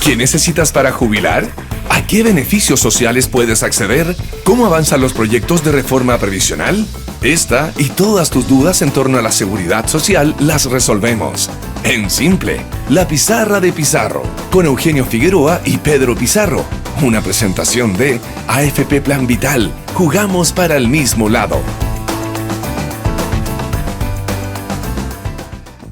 ¿Qué necesitas para jubilar? ¿A qué beneficios sociales puedes acceder? ¿Cómo avanzan los proyectos de reforma previsional? Esta y todas tus dudas en torno a la seguridad social las resolvemos. En Simple, la pizarra de Pizarro, con Eugenio Figueroa y Pedro Pizarro. Una presentación de AFP Plan Vital. Jugamos para el mismo lado.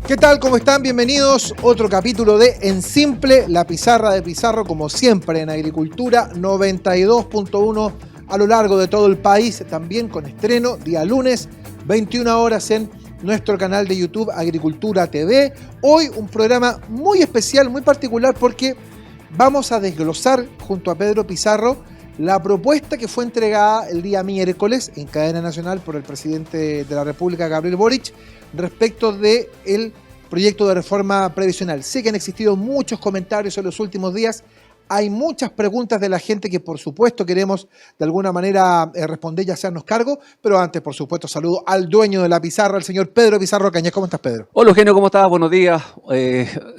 ¿Qué tal? ¿Cómo están? Bienvenidos. Otro capítulo de En Simple, la pizarra de Pizarro, como siempre en Agricultura 92.1 a lo largo de todo el país, también con estreno día lunes, 21 horas en nuestro canal de YouTube Agricultura TV. Hoy un programa muy especial, muy particular, porque vamos a desglosar junto a Pedro Pizarro la propuesta que fue entregada el día miércoles en cadena nacional por el presidente de la República, Gabriel Boric, respecto del proyecto de reforma previsional. Sé que han existido muchos comentarios en los últimos días, hay muchas preguntas de la gente que por supuesto queremos de alguna manera responder y hacernos cargo, pero antes por supuesto saludo al dueño de la pizarra, el señor Pedro Pizarro Cañas. ¿Cómo estás, Pedro? Hola, Eugenio, ¿cómo estás? Buenos días.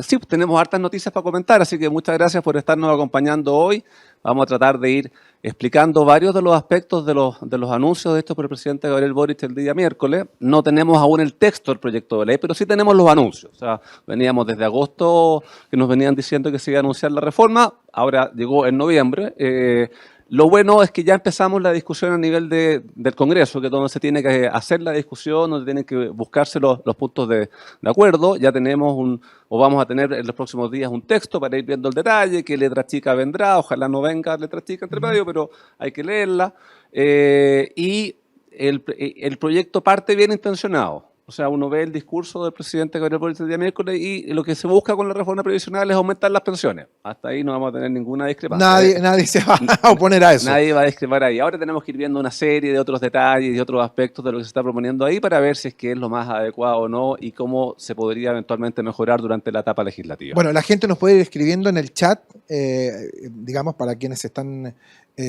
Sí, tenemos hartas noticias para comentar, así que muchas gracias por estarnos acompañando hoy. Vamos a tratar de ir explicando varios de los aspectos de los anuncios de esto por el presidente Gabriel Boric el día miércoles. No tenemos aún el texto del proyecto de ley, pero sí tenemos los anuncios. O sea, veníamos desde agosto que nos venían diciendo que se iba a anunciar la reforma, ahora llegó en noviembre. Lo bueno es que ya empezamos la discusión a nivel del Congreso, que es donde se tiene que hacer la discusión, donde tienen que buscarse los puntos de acuerdo. Ya tenemos vamos a tener en los próximos días un texto para ir viendo el detalle, qué letra chica vendrá, ojalá no venga letra chica entre medio, pero hay que leerla. Y el proyecto parte bien intencionado. O sea, uno ve el discurso del presidente Gabriel Boric el día miércoles y lo que se busca con la reforma previsional es aumentar las pensiones. Hasta ahí no vamos a tener ninguna discrepancia. Nadie se va a oponer a eso. Nadie va a discrepar ahí. Ahora tenemos que ir viendo una serie de otros detalles y otros aspectos de lo que se está proponiendo ahí para ver si es que es lo más adecuado o no y cómo se podría eventualmente mejorar durante la etapa legislativa. Bueno, la gente nos puede ir escribiendo en el chat, digamos, para quienes están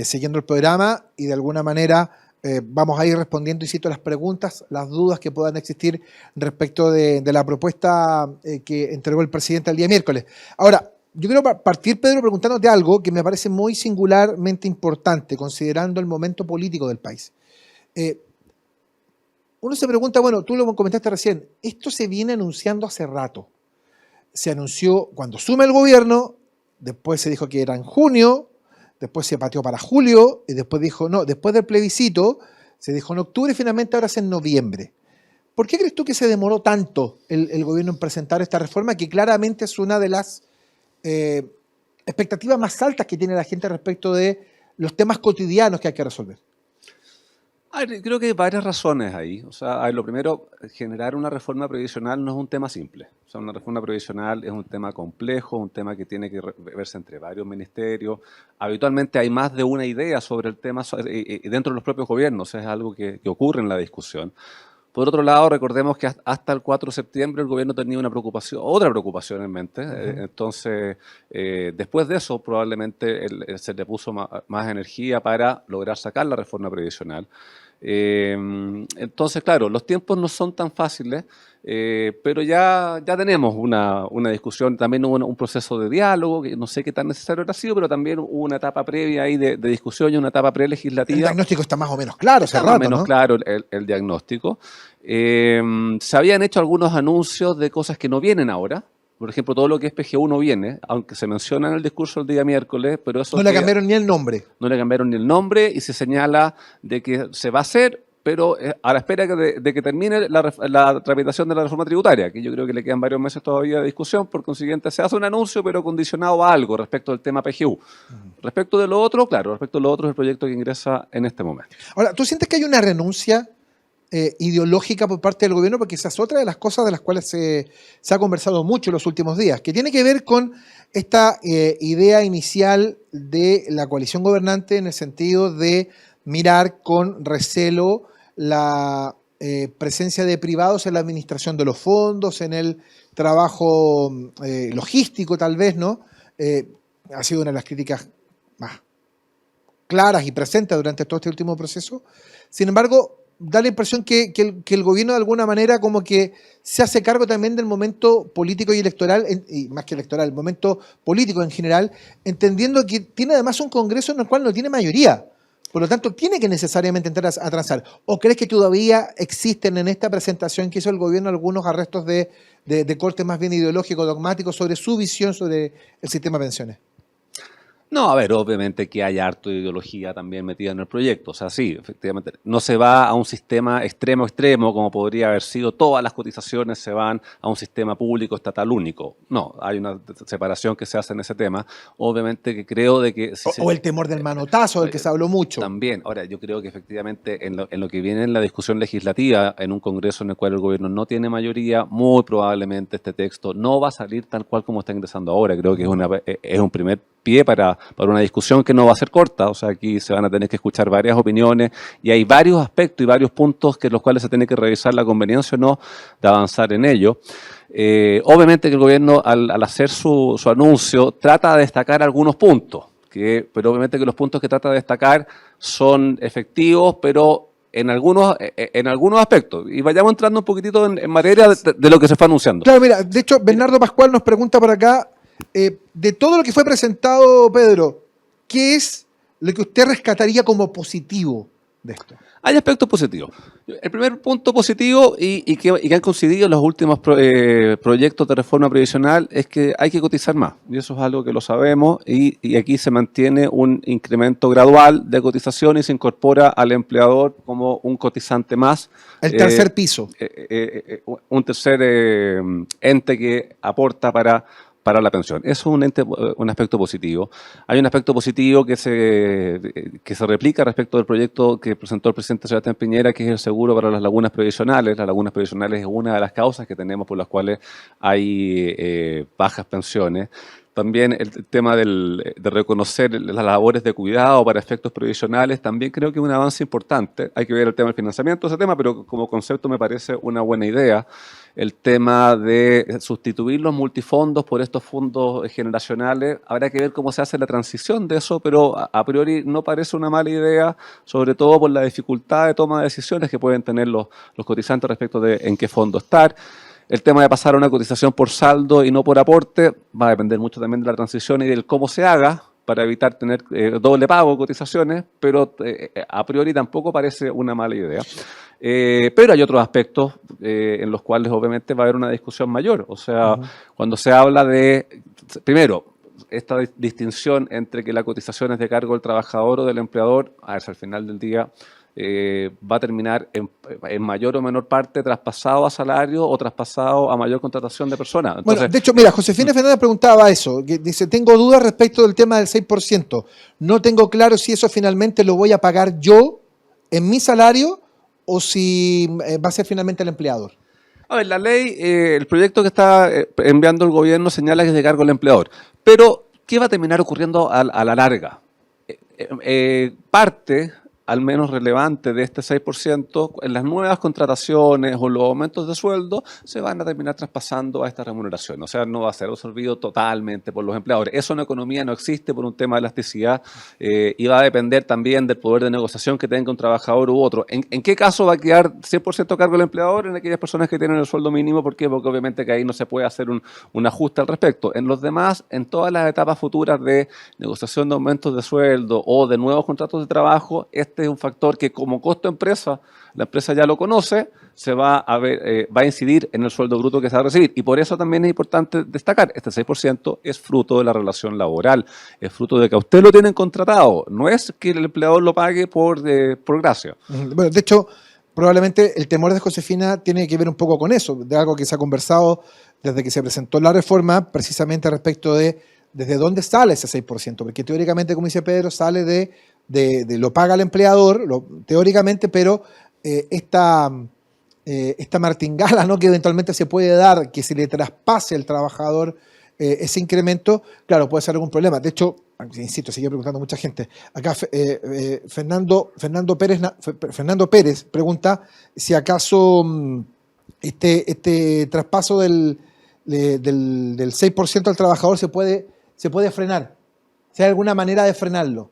siguiendo el programa y de alguna manera vamos a ir respondiendo, insisto, las preguntas, las dudas que puedan existir respecto de la propuesta que entregó el presidente el día miércoles. Ahora, yo quiero partir, Pedro, preguntándote algo que me parece muy singularmente importante, considerando el momento político del país. Uno se pregunta, bueno, tú lo comentaste recién, esto se viene anunciando hace rato. Se anunció cuando asume el gobierno, después se dijo que era en junio, después se pateó para julio, y después dijo, no, después del plebiscito, se dijo en octubre y finalmente ahora es en noviembre. ¿Por qué crees tú que se demoró tanto el gobierno en presentar esta reforma, que claramente es una de las expectativas más altas que tiene la gente respecto de los temas cotidianos que hay que resolver? Creo que hay varias razones ahí. O sea, lo primero, generar una reforma previsional no es un tema simple. O sea, una reforma previsional es un tema complejo, un tema que tiene que verse entre varios ministerios. Habitualmente hay más de una idea sobre el tema dentro de los propios gobiernos. Es algo que ocurre en la discusión. Por otro lado, recordemos que hasta el 4 de septiembre el gobierno tenía otra preocupación en mente. Entonces, después de eso, probablemente se le puso más energía para lograr sacar la reforma previsional. Entonces, claro, los tiempos no son tan fáciles, pero ya tenemos una discusión, también hubo un proceso de diálogo, que no sé qué tan necesario ha sido, pero también hubo una etapa previa ahí de discusión y una etapa prelegislativa. El diagnóstico está más o menos claro, está más o menos, ¿no? Claro el diagnóstico. Se habían hecho algunos anuncios de cosas que no vienen ahora. Por ejemplo, todo lo que es PGU no viene, aunque se menciona en el discurso el día miércoles, pero eso... No le cambiaron ni el nombre. No le cambiaron ni el nombre y se señala de que se va a hacer, pero a la espera de que termine la tramitación de la reforma tributaria, que yo creo que le quedan varios meses todavía de discusión, por consiguiente se hace un anuncio, pero condicionado a algo respecto del tema PGU. Respecto de lo otro, claro, respecto de lo otro es el proyecto que ingresa en este momento. Ahora, ¿tú sientes que hay una renuncia ideológica por parte del gobierno? Porque esa es otra de las cosas de las cuales se ha conversado mucho en los últimos días, que tiene que ver con esta idea inicial de la coalición gobernante en el sentido de mirar con recelo la presencia de privados en la administración de los fondos, en el trabajo logístico tal vez, ¿no? Ha sido una de las críticas más claras y presentes durante todo este último proceso. Sin embargo, da la impresión que el gobierno de alguna manera como que se hace cargo también del momento político y electoral, y más que electoral, el momento político en general, entendiendo que tiene además un Congreso en el cual no tiene mayoría. Por lo tanto, tiene que necesariamente entrar a transar. ¿O crees que todavía existen en esta presentación que hizo el gobierno algunos arrestos de corte más bien ideológico, dogmático, sobre su visión sobre el sistema de pensiones? No, a ver, obviamente que hay harto de ideología también metida en el proyecto. O sea, sí, efectivamente, no se va a un sistema extremo como podría haber sido. Todas las cotizaciones se van a un sistema público estatal único. No, hay una separación que se hace en ese tema. Obviamente que creo de que... O el temor del manotazo, del que se habló mucho. También. Ahora, yo creo que efectivamente en lo que viene en la discusión legislativa, en un Congreso en el cual el gobierno no tiene mayoría, muy probablemente este texto no va a salir tal cual como está ingresando ahora. Creo que es un primer pie para una discusión que no va a ser corta. O sea, aquí se van a tener que escuchar varias opiniones y hay varios aspectos y varios puntos que los cuales se tiene que revisar la conveniencia o no de avanzar en ello. Obviamente que el gobierno al hacer su anuncio trata de destacar algunos puntos, pero obviamente que los puntos que trata de destacar son efectivos, pero en algunos aspectos. Y vayamos entrando un poquitito en materia de lo que se fue anunciando. Claro, mira, de hecho, Bernardo Pascual nos pregunta por acá, de todo lo que fue presentado, Pedro, ¿qué es lo que usted rescataría como positivo de esto? Hay aspectos positivos. El primer punto positivo y que han coincidido los últimos proyectos de reforma previsional es que hay que cotizar más. Y eso es algo que lo sabemos y aquí se mantiene un incremento gradual de cotización y se incorpora al empleador como un cotizante más. El tercer piso. Un tercer ente que aporta para la pensión. Eso es un aspecto positivo. Hay un aspecto positivo que se replica respecto del proyecto que presentó el presidente Sebastián Piñera, que es el seguro para las lagunas previsionales. Las lagunas previsionales es una de las causas que tenemos por las cuales hay bajas pensiones. También el tema de reconocer las labores de cuidado para efectos previsionales, también creo que es un avance importante. Hay que ver el tema del financiamiento de ese tema, pero como concepto me parece una buena idea. El tema de sustituir los multifondos por estos fondos generacionales, habrá que ver cómo se hace la transición de eso, pero a priori no parece una mala idea, sobre todo por la dificultad de toma de decisiones que pueden tener los cotizantes respecto de en qué fondo estar. El tema de pasar a una cotización por saldo y no por aporte va a depender mucho también de la transición y del cómo se haga para evitar tener doble pago de cotizaciones, pero a priori tampoco parece una mala idea. Pero hay otros aspectos en los cuales obviamente va a haber una discusión mayor. O sea, cuando se habla de, primero, esta distinción entre que la cotización es de cargo del trabajador o del empleador, a ver si al final del día va a terminar en mayor o menor parte traspasado a salario o traspasado a mayor contratación de personas. Entonces, bueno, de hecho, mira, Josefina Fernández preguntaba eso, que dice, tengo dudas respecto del tema del 6%. No tengo claro si eso finalmente lo voy a pagar yo en mi salario o si va a ser finalmente el empleador. A ver, la ley, el proyecto que está enviando el gobierno señala que es de cargo del empleador. Pero, ¿qué va a terminar ocurriendo a la larga? Parte, al menos relevante, de este 6%, en las nuevas contrataciones o los aumentos de sueldo, se van a terminar traspasando a esta remuneración. O sea, no va a ser absorbido totalmente por los empleadores. Eso en economía no existe por un tema de elasticidad y va a depender también del poder de negociación que tenga un trabajador u otro. ¿En qué caso va a quedar 100% a cargo del empleador? En aquellas personas que tienen el sueldo mínimo. ¿Por qué? Porque obviamente que ahí no se puede hacer un ajuste al respecto. En los demás, en todas las etapas futuras de negociación de aumentos de sueldo o de nuevos contratos de trabajo, este es un factor que como costo empresa, la empresa ya lo conoce, se va a incidir en el sueldo bruto que se va a recibir. Y por eso también es importante destacar, este 6% es fruto de la relación laboral, es fruto de que a usted lo tienen contratado, no es que el empleador lo pague por gracia. Bueno, de hecho, probablemente el temor de Josefina tiene que ver un poco con eso, de algo que se ha conversado desde que se presentó la reforma, precisamente respecto de desde dónde sale ese 6%, porque teóricamente, como dice Pedro, sale de lo paga el empleador, teóricamente, pero esta martingala, ¿no?, que eventualmente se puede dar, que se le traspase al trabajador ese incremento, claro, puede ser algún problema. De hecho, insisto, sigue preguntando mucha gente. Acá Fernando Pérez pregunta si acaso este traspaso del 6% al trabajador se puede frenar, si hay alguna manera de frenarlo.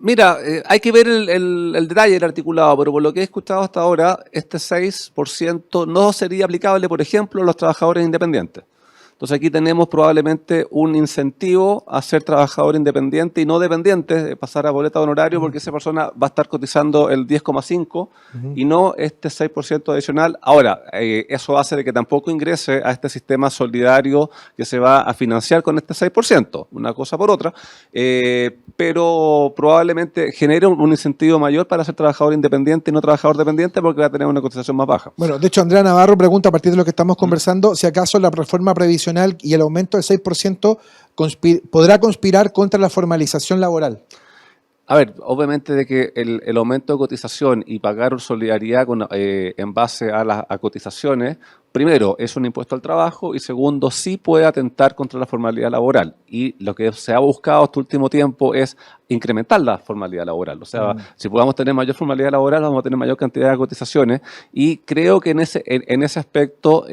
Mira, hay que ver el detalle del articulado, pero por lo que he escuchado hasta ahora, este 6% no sería aplicable, por ejemplo, a los trabajadores independientes. Entonces aquí tenemos probablemente un incentivo a ser trabajador independiente y no dependiente, pasar a boleta de honorario, porque esa persona va a estar cotizando el 10,5 y no este 6% adicional. Ahora, eso hace de que tampoco ingrese a este sistema solidario que se va a financiar con este 6%, una cosa por otra, pero probablemente genere un incentivo mayor para ser trabajador independiente y no trabajador dependiente porque va a tener una cotización más baja. Bueno, de hecho, Andrea Navarro pregunta a partir de lo que estamos conversando si acaso la reforma previsional y el aumento del 6% podrá conspirar contra la formalización laboral. A ver, obviamente de que el aumento de cotización y pagar solidaridad en base a cotizaciones, primero, es un impuesto al trabajo y segundo, sí puede atentar contra la formalidad laboral. Y lo que se ha buscado este último tiempo es incrementar la formalidad laboral. O sea, si podamos tener mayor formalidad laboral, vamos a tener mayor cantidad de cotizaciones y creo que en ese aspecto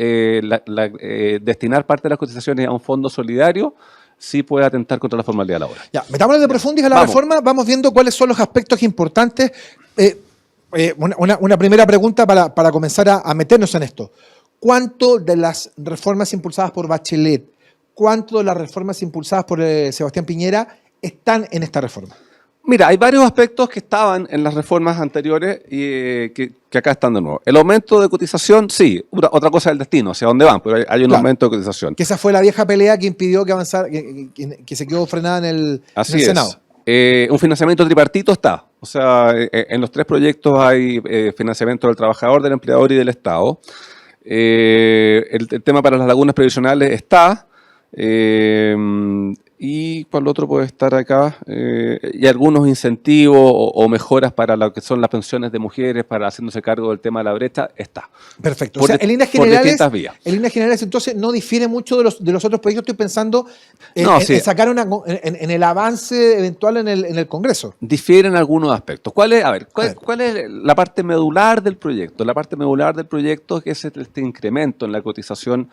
destinar parte de las cotizaciones a un fondo solidario sí puede atentar contra la formalidad laboral. Ya, metámonos de profundis a la reforma, vamos viendo cuáles son los aspectos importantes. Una primera pregunta para comenzar a meternos en esto. ¿Cuánto de las reformas impulsadas por Bachelet, cuánto de las reformas impulsadas por Sebastián Piñera están en esta reforma? Mira, hay varios aspectos que estaban en las reformas anteriores y que acá están de nuevo. El aumento de cotización, sí. Otra cosa es el destino, hacia dónde van, pero hay un aumento de cotización. Que esa fue la vieja pelea que impidió que avanzara, que se quedó frenada en el Senado. Un financiamiento tripartito está. O sea, en los tres proyectos hay financiamiento del trabajador, del empleador y del Estado. El tema para las lagunas previsionales está. Y por lo otro puede estar acá, y algunos incentivos o mejoras para lo que son las pensiones de mujeres, para haciéndose cargo del tema de la brecha, está. Perfecto. O sea, en líneas generales, entonces, no difiere mucho de los otros proyectos. Estoy pensando en sacar en el avance eventual en el Congreso. Difieren algunos aspectos. ¿Cuál es la parte medular del proyecto? La parte medular del proyecto es este incremento en la cotización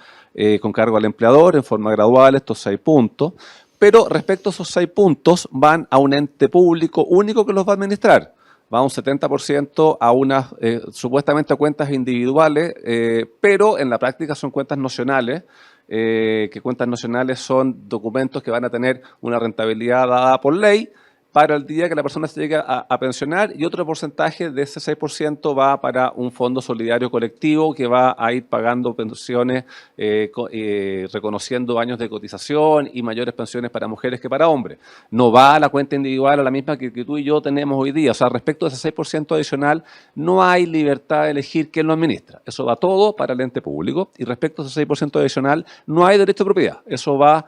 con cargo al empleador en forma gradual, estos 6 puntos. Pero respecto a esos 6 puntos, van a un ente público único que los va a administrar. Va un 70% a unas supuestamente a cuentas individuales, pero en la práctica son cuentas nacionales, que cuentas nacionales son documentos que van a tener una rentabilidad dada por ley para el día que la persona se llegue a pensionar, y otro porcentaje de ese 6% va para un fondo solidario colectivo que va a ir pagando pensiones, reconociendo años de cotización y mayores pensiones para mujeres que para hombres. No va a la cuenta individual a la misma que tú y yo tenemos hoy día. O sea, respecto a ese 6% adicional, no hay libertad de elegir quién lo administra. Eso va todo para el ente público. Y respecto a ese 6% adicional, no hay derecho de propiedad. Eso va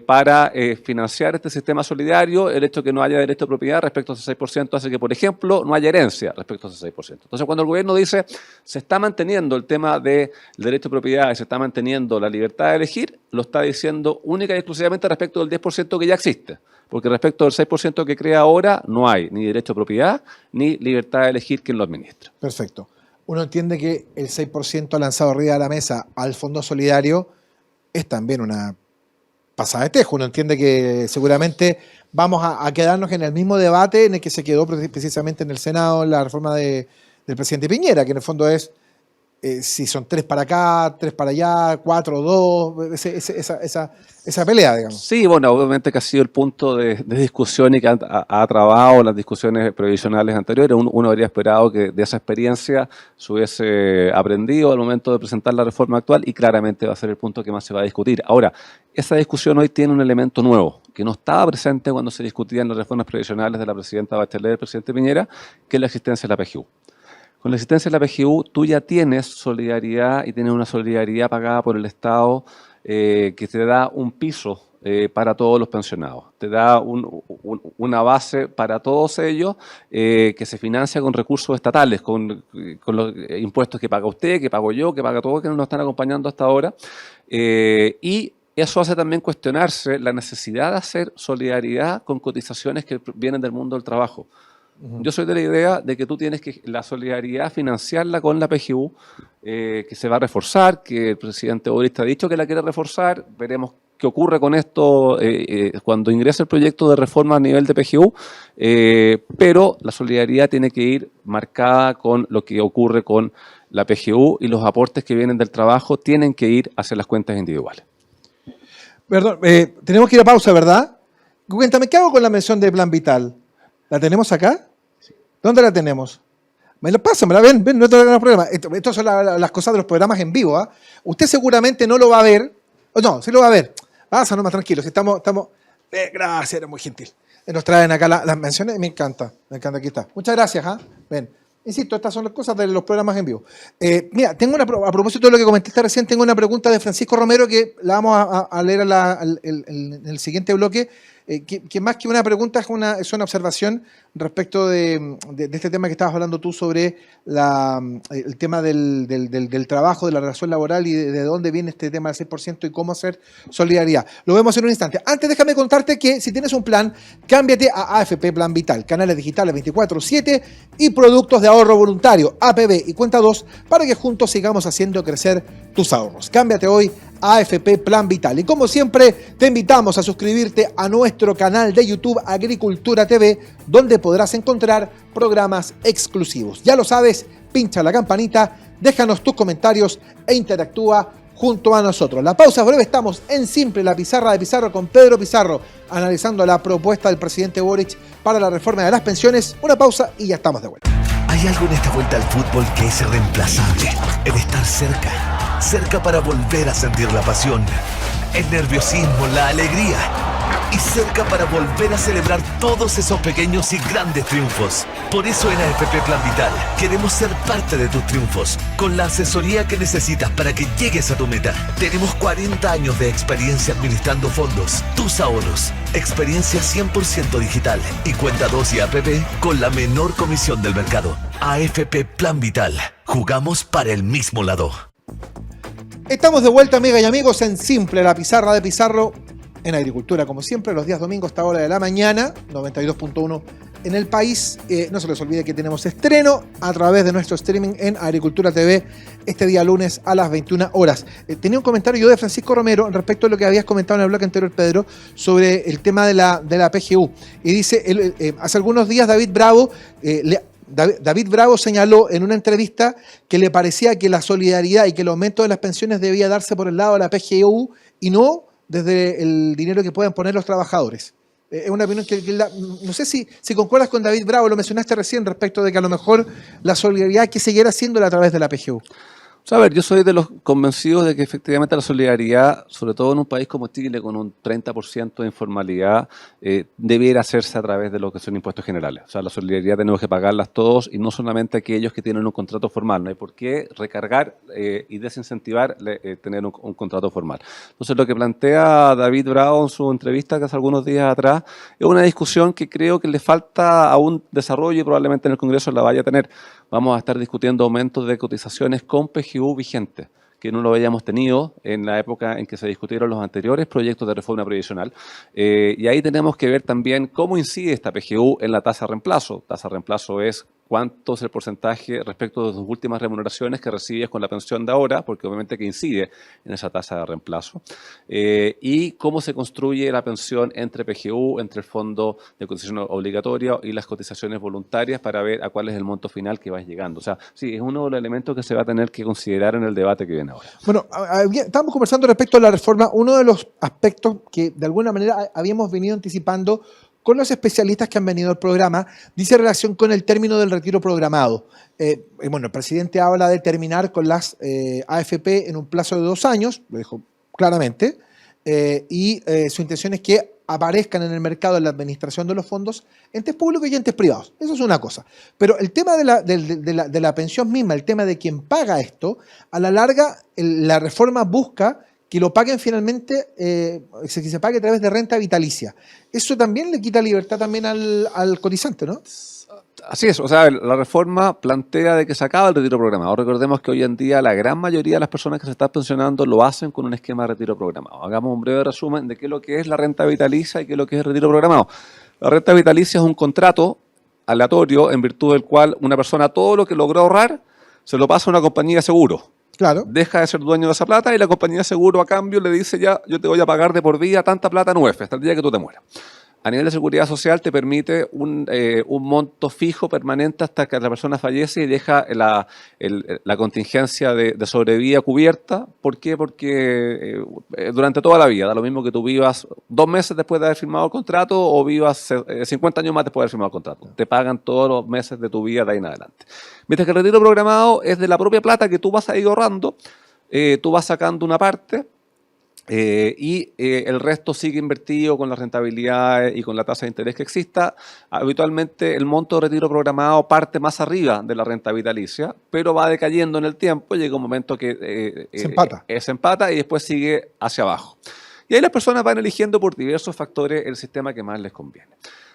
para financiar este sistema solidario. El hecho de que no haya derecho de propiedad respecto a ese 6% hace que, por ejemplo, no haya herencia respecto a ese 6%. Entonces, cuando el gobierno dice se está manteniendo el tema del derecho de propiedad y se está manteniendo la libertad de elegir, lo está diciendo única y exclusivamente respecto del 10% que ya existe. Porque respecto del 6% que crea ahora, no hay ni derecho de propiedad ni libertad de elegir quién lo administra. Perfecto. Uno entiende que el 6% lanzado arriba de la mesa al Fondo Solidario es también una pasada de tejo. Uno entiende que seguramente vamos a quedarnos en el mismo debate en el que se quedó precisamente en el Senado en la reforma del presidente Piñera, que en el fondo es si son 3 para acá, 3 para allá, 4, 2, esa pelea, digamos. Sí, bueno, obviamente que ha sido el punto de discusión y que ha trabado las discusiones previsionales anteriores. Uno habría esperado que de esa experiencia se hubiese aprendido al momento de presentar la reforma actual, y claramente va a ser el punto que más se va a discutir. Ahora, esa discusión hoy tiene un elemento nuevo, que no estaba presente cuando se discutían las reformas previsionales de la presidenta Bachelet y del presidente Piñera, que es la existencia de la PGU. Con la existencia de la PGU, tú ya tienes solidaridad y tienes una solidaridad pagada por el Estado que te da un piso para todos los pensionados. Te da una base para todos ellos que se financia con recursos estatales, con los impuestos que paga usted, que pago yo, que paga todos que nos están acompañando hasta ahora. Y eso hace también cuestionarse la necesidad de hacer solidaridad con cotizaciones que vienen del mundo del trabajo. Yo soy de la idea de que tú tienes que la solidaridad financiarla con la PGU, que se va a reforzar, que el presidente Boric ha dicho que la quiere reforzar. Veremos qué ocurre con esto cuando ingresa el proyecto de reforma a nivel de PGU, pero la solidaridad tiene que ir marcada con lo que ocurre con la PGU y los aportes que vienen del trabajo tienen que ir hacia las cuentas individuales. Perdón, tenemos que ir a pausa, ¿verdad? Cuéntame, ¿qué hago con la mención de Plan Vital? ¿La tenemos acá? ¿Dónde la tenemos? Me la pasan, me la ven, no tengo problema. Estas son las cosas de los programas en vivo. ¿Ah? Usted seguramente no lo va a ver. No, sí lo va a ver. Pasa nomás tranquilo. Si estamos gracias, eres muy gentil. Nos traen acá las menciones, me encanta, aquí está. Muchas gracias, ¿ah? Ven. Insisto, estas son las cosas de los programas en vivo. Mira, a propósito de lo que comentaste recién, tengo una pregunta de Francisco Romero que la vamos a leer en el siguiente bloque, que más que una pregunta es una observación respecto de este tema que estabas hablando tú sobre el tema del trabajo, de la relación laboral y de dónde viene este tema del 6% y cómo hacer solidaridad. Lo vemos en un instante. Antes déjame contarte que si tienes un plan, cámbiate a AFP Plan Vital, canales digitales 24/7 y productos de ahorro voluntario, APB y cuenta 2, para que juntos sigamos haciendo crecer tus ahorros. Cámbiate hoy a AFP Plan Vital. Y como siempre, te invitamos a suscribirte a nuestro canal de YouTube Agricultura TV, donde podrás encontrar programas exclusivos. Ya lo sabes, pincha la campanita, déjanos tus comentarios e interactúa junto a nosotros. La pausa es breve, estamos en Simple, la pizarra de Pizarro con Pedro Pizarro, analizando la propuesta del presidente Boric para la reforma de las pensiones. Una pausa y ya estamos de vuelta. Hay algo en esta vuelta al fútbol que es irreemplazable. El estar cerca. Cerca para volver a sentir la pasión, el nerviosismo, la alegría. Y cerca para volver a celebrar todos esos pequeños y grandes triunfos. Por eso en AFP Plan Vital queremos ser parte de tus triunfos, con la asesoría que necesitas para que llegues a tu meta. Tenemos 40 años de experiencia administrando fondos, tus ahorros, experiencia 100% digital y cuenta 2 y APP con la menor comisión del mercado. AFP Plan Vital, jugamos para el mismo lado. Estamos de vuelta, amigas y amigos, en Simple, la pizarra de Pizarro, en Agricultura, como siempre, los días domingos a esta hora de la mañana, 92.1 en el país. No se les olvide que tenemos estreno a través de nuestro streaming en Agricultura TV este día lunes a las 21 horas. Tenía un comentario yo de Francisco Romero respecto a lo que habías comentado en el bloque anterior, Pedro, sobre el tema de la PGU. Y dice, hace algunos días David Bravo señaló en una entrevista que le parecía que la solidaridad y que el aumento de las pensiones debía darse por el lado de la PGU y no desde el dinero que puedan poner los trabajadores. Es una opinión que no sé si concuerdas con David Bravo, lo mencionaste recién, respecto de que a lo mejor la solidaridad hay que seguir haciéndola a través de la PGU. O sea, a ver, yo soy de los convencidos de que efectivamente la solidaridad, sobre todo en un país como Chile, con un 30% de informalidad, debiera hacerse a través de lo que son impuestos generales. O sea, la solidaridad tenemos que pagarlas todos y no solamente aquellos que tienen un contrato formal. No hay por qué recargar y desincentivar tener un contrato formal. Entonces, lo que plantea David Bravo en su entrevista que hace algunos días atrás es una discusión que creo que le falta a un desarrollo y probablemente en el Congreso la vaya a tener. Vamos a estar discutiendo aumentos de cotizaciones con PGU vigente, que no lo habíamos tenido en la época en que se discutieron los anteriores proyectos de reforma previsional. Y ahí tenemos que ver también cómo incide esta PGU en la tasa de reemplazo. Tasa de reemplazo es cuánto es el porcentaje respecto de tus últimas remuneraciones que recibes con la pensión de ahora, porque obviamente que incide en esa tasa de reemplazo. Y cómo se construye la pensión entre PGU, entre el fondo de cotización obligatoria y las cotizaciones voluntarias para ver a cuál es el monto final que vas llegando. O sea, sí, es uno de los elementos que se va a tener que considerar en el debate que viene ahora. Bueno, estábamos conversando respecto a la reforma. Uno de los aspectos que de alguna manera habíamos venido anticipando con los especialistas que han venido al programa, dice relación con el término del retiro programado. Bueno, el presidente habla de terminar con las AFP en un plazo de 2 años, lo dijo claramente, y su intención es que aparezcan en el mercado, en la administración de los fondos, entes públicos y entes privados. Eso es una cosa. Pero el tema de la pensión misma, el tema de quien paga esto, a la larga la reforma busca que lo paguen finalmente, que se pague a través de renta vitalicia. Eso también le quita libertad también al cotizante, ¿no? Así es, o sea, la reforma plantea de que se acaba el retiro programado. Recordemos que hoy en día la gran mayoría de las personas que se están pensionando lo hacen con un esquema de retiro programado. Hagamos un breve resumen de qué es lo que es la renta vitalicia y qué es lo que es el retiro programado. La renta vitalicia es un contrato aleatorio en virtud del cual una persona todo lo que logró ahorrar se lo pasa a una compañía de seguro. Claro. Deja de ser dueño de esa plata y la compañía de seguro a cambio le dice ya, yo te voy a pagar de por vida tanta plata en UEF hasta el día que tú te mueras. A nivel de seguridad social te permite un monto fijo permanente hasta que la persona fallece y deja la contingencia de sobrevida cubierta. ¿Por qué? Porque durante toda la vida, da lo mismo que tú vivas 2 meses después de haber firmado el contrato o vivas 50 años más después de haber firmado el contrato. Te pagan todos los meses de tu vida de ahí en adelante. Mientras que el retiro programado es de la propia plata que tú vas a ir ahorrando, tú vas sacando una parte. El resto sigue invertido con las rentabilidades y con la tasa de interés que exista. Habitualmente el monto de retiro programado parte más arriba de la renta vitalicia, pero va decayendo en el tiempo. Llega un momento que se empata y después sigue hacia abajo. Y ahí las personas van eligiendo por diversos factores el sistema que más les conviene.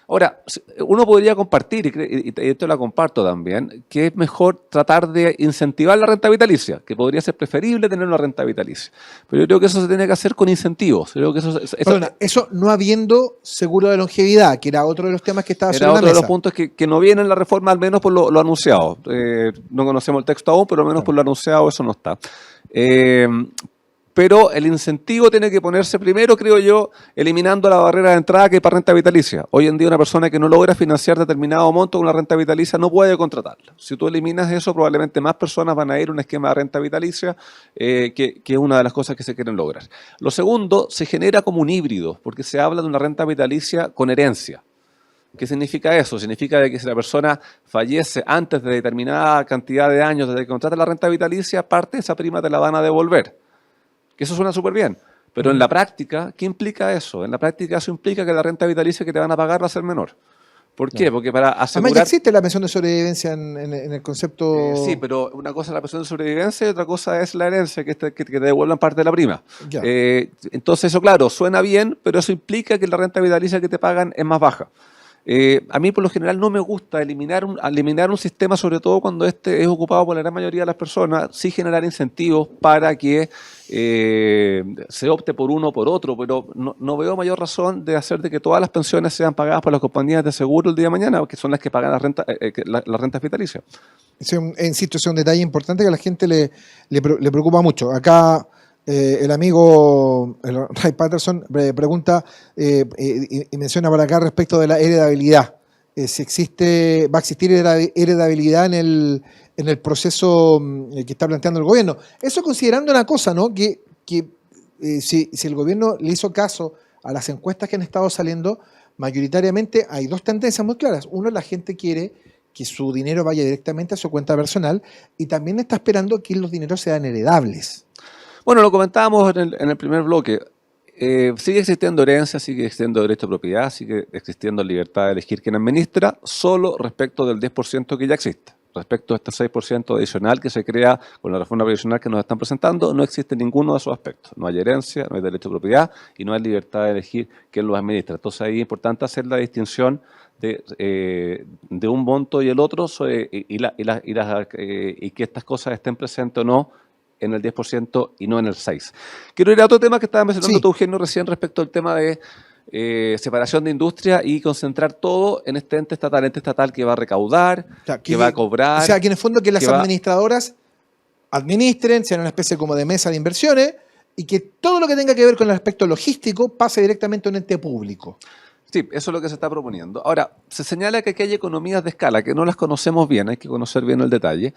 Ahora, uno podría compartir, y esto lo comparto también, que es mejor tratar de incentivar la renta vitalicia, que podría ser preferible tener una renta vitalicia. Pero yo creo que eso se tiene que hacer con incentivos. Creo que eso no habiendo seguro de longevidad, que era otro de los temas que estaba sobre la mesa. Era otro de los puntos que no viene en la reforma, al menos por lo anunciado. No conocemos el texto aún, pero al menos por lo anunciado eso no está. Pero el incentivo tiene que ponerse primero, creo yo, eliminando la barrera de entrada que hay para renta vitalicia. Hoy en día una persona que no logra financiar determinado monto con una renta vitalicia no puede contratarla. Si tú eliminas eso, probablemente más personas van a ir a un esquema de renta vitalicia, que es una de las cosas que se quieren lograr. Lo segundo, se genera como un híbrido, porque se habla de una renta vitalicia con herencia. ¿Qué significa eso? Significa de que si la persona fallece antes de determinada cantidad de años desde que contrata la renta vitalicia, parte de esa prima te la van a devolver. Que eso suena súper bien, pero en la práctica, ¿qué implica eso? En la práctica eso implica que la renta vitalicia que te van a pagar va a ser menor. ¿Por qué? Porque para asegurar... Además ya existe la pensión de sobrevivencia en el concepto... sí, pero una cosa es la pensión de sobrevivencia y otra cosa es la herencia, que te devuelvan parte de la prima. Entonces eso, claro, suena bien, pero eso implica que la renta vitalicia que te pagan es más baja. A mí por lo general no me gusta eliminar un sistema, sobre todo cuando este es ocupado por la gran mayoría de las personas, sí generar incentivos para que se opte por uno o por otro, pero no veo mayor razón de hacer de que todas las pensiones sean pagadas por las compañías de seguro el día de mañana, que son las que pagan las rentas vitalicias. Insisto, ese es un detalle importante que a la gente le preocupa mucho. Acá el amigo Ray Patterson pregunta y menciona por acá respecto de la heredabilidad. Si va a existir heredabilidad en el proceso que está planteando el gobierno. Eso considerando una cosa, ¿no? Que si el gobierno le hizo caso a las encuestas que han estado saliendo, mayoritariamente hay dos tendencias muy claras. Uno, la gente quiere que su dinero vaya directamente a su cuenta personal y también está esperando que los dineros sean heredables. Bueno, lo comentábamos en el primer bloque. Sigue existiendo herencia, sigue existiendo derecho de propiedad, sigue existiendo libertad de elegir quién administra, solo respecto del 10% que ya existe. Respecto a este 6% adicional que se crea con la reforma previsional que nos están presentando, no existe ninguno de esos aspectos. No hay herencia, no hay derecho de propiedad y no hay libertad de elegir quién los administra. Entonces ahí es importante hacer la distinción de un monto y el otro y que estas cosas estén presentes o no en el 10% y no en el 6%. Quiero ir a otro tema que estaba mencionando tú, Eugenio, recién respecto al tema de separación de industria y concentrar todo en este ente estatal que va a recaudar, que va a cobrar. O sea, que en el fondo que las administradoras administren, sean una especie como de mesa de inversiones y que todo lo que tenga que ver con el aspecto logístico pase directamente a un ente público. Sí, eso es lo que se está proponiendo. Ahora, se señala que aquí hay economías de escala, que no las conocemos bien, hay que conocer bien el detalle.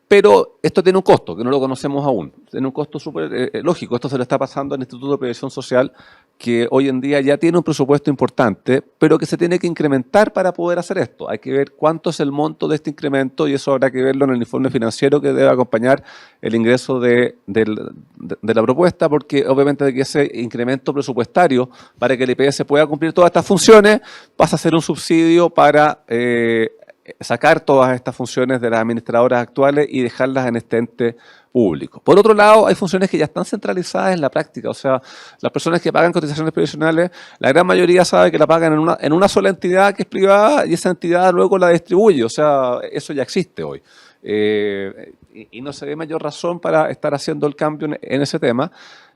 Pero esto tiene un costo, que no lo conocemos aún. Tiene un costo súper lógico. Esto se le está pasando al Instituto de Previsión Social, que hoy en día ya tiene un presupuesto importante, pero que se tiene que incrementar para poder hacer esto. Hay que ver cuánto es el monto de este incremento y eso habrá que verlo en el informe financiero que debe acompañar el ingreso de la propuesta, porque obviamente de que ese incremento presupuestario para que el IPS pueda cumplir todas estas funciones pasa a ser un subsidio para sacar todas estas funciones de las administradoras actuales y dejarlas en este ente público. Por otro lado, hay funciones que ya están centralizadas en la práctica, o sea, las personas que pagan cotizaciones previsionales, la gran mayoría sabe que la pagan en una sola entidad que es privada y esa entidad luego la distribuye, o sea, eso ya existe hoy. Y no se ve mayor razón para estar haciendo el cambio en ese tema.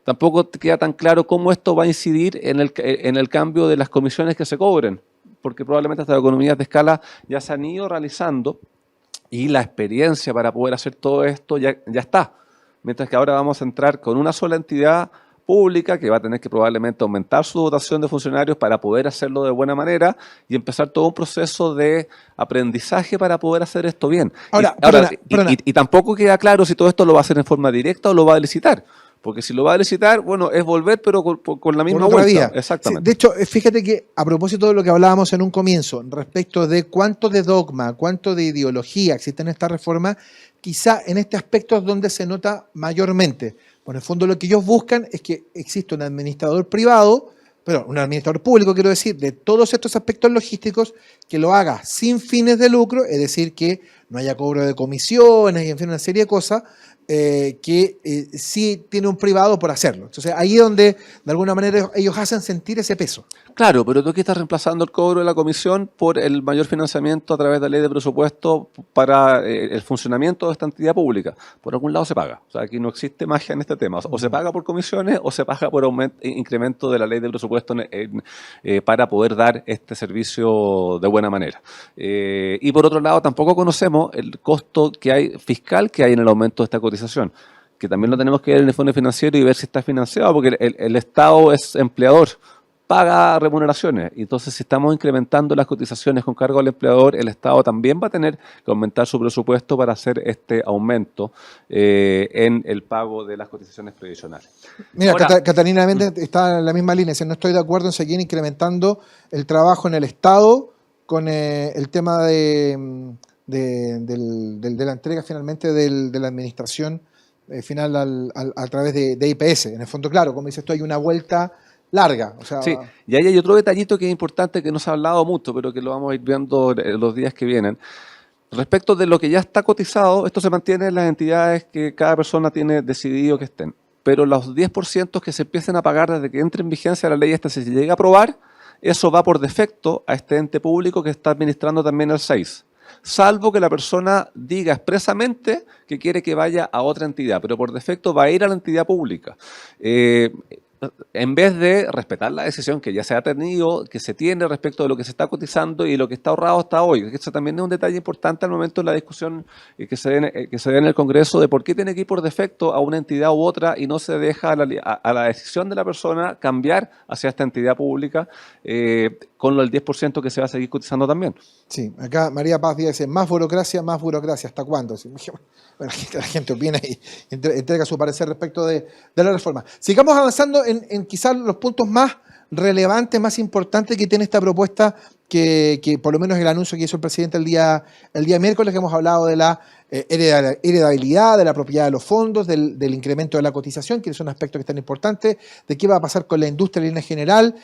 Tampoco queda tan claro cómo esto va a incidir en el cambio de las comisiones que se cobren, porque probablemente estas economías de escala ya se han ido realizando y la experiencia para poder hacer todo esto ya está. Mientras que ahora vamos a entrar con una sola entidad pública que va a tener que probablemente aumentar su dotación de funcionarios para poder hacerlo de buena manera y empezar todo un proceso de aprendizaje para poder hacer esto bien. Ahora, y tampoco queda claro si todo esto lo va a hacer en forma directa o lo va a licitar. Porque si lo va a licitar, bueno, es volver, pero con la misma vuelta. Vía. Exactamente. Sí, de hecho, fíjate que a propósito de lo que hablábamos en un comienzo, respecto de cuánto de dogma, cuánto de ideología existe en esta reforma, quizá en este aspecto es donde se nota mayormente. Bueno, en el fondo lo que ellos buscan es que exista un administrador privado, pero un administrador público, quiero decir, de todos estos aspectos logísticos, que lo haga sin fines de lucro, es decir, que no haya cobro de comisiones y en fin, una serie de cosas, sí tiene un privado por hacerlo. Entonces ahí es donde de alguna manera ellos hacen sentir ese peso. Claro, pero tú aquí estás reemplazando el cobro de la comisión por el mayor financiamiento a través de la ley de presupuesto para el funcionamiento de esta entidad pública. Por algún lado se paga. O sea, aquí no existe magia en este tema. O se paga por comisiones o se paga por incremento de la ley de presupuesto para poder dar este servicio de buena manera. Y por otro lado, tampoco conocemos el costo que hay fiscal que hay en el aumento de esta cotización, que también lo tenemos que ver en el fondo financiero y ver si está financiado, porque el Estado es empleador, paga remuneraciones. Entonces, si estamos incrementando las cotizaciones con cargo al empleador, el Estado también va a tener que aumentar su presupuesto para hacer este aumento en el pago de las cotizaciones previsionales. Mira, ahora, Catalina Méndez está en la misma línea, si no estoy de acuerdo en seguir incrementando el trabajo en el Estado con el tema de la entrega finalmente de la administración final a través de IPS. En el fondo, claro, como dices tú, hay una vuelta larga. O sea, sí, y ahí hay otro detallito que es importante, que no se ha hablado mucho, pero que lo vamos a ir viendo en los días que vienen. Respecto de lo que ya está cotizado, esto se mantiene en las entidades que cada persona tiene decidido que estén. Pero los 10% que se empiecen a pagar desde que entre en vigencia la ley esta, si se llega a aprobar, eso va por defecto a este ente público que está administrando también el 6. Salvo que la persona diga expresamente que quiere que vaya a otra entidad, pero por defecto va a ir a la entidad pública. En vez de respetar la decisión que ya se ha tenido, que se tiene respecto de lo que se está cotizando y lo que está ahorrado hasta hoy. Eso también es un detalle importante al momento de la discusión que se dé en el Congreso de por qué tiene que ir por defecto a una entidad u otra y no se deja a la decisión de la persona cambiar hacia esta entidad pública con el 10% que se va a seguir cotizando también. Sí, acá María Paz dice, más burocracia, ¿hasta cuándo? Bueno, la gente opina y entrega su parecer respecto de la reforma. Sigamos avanzando en quizás los puntos más relevantes, más importantes que tiene esta propuesta, que por lo menos el anuncio que hizo el presidente el día miércoles, que hemos hablado de la heredabilidad, de la propiedad de los fondos, del incremento de la cotización, que es un aspecto que es tan importante, de qué va a pasar con la industria en línea general.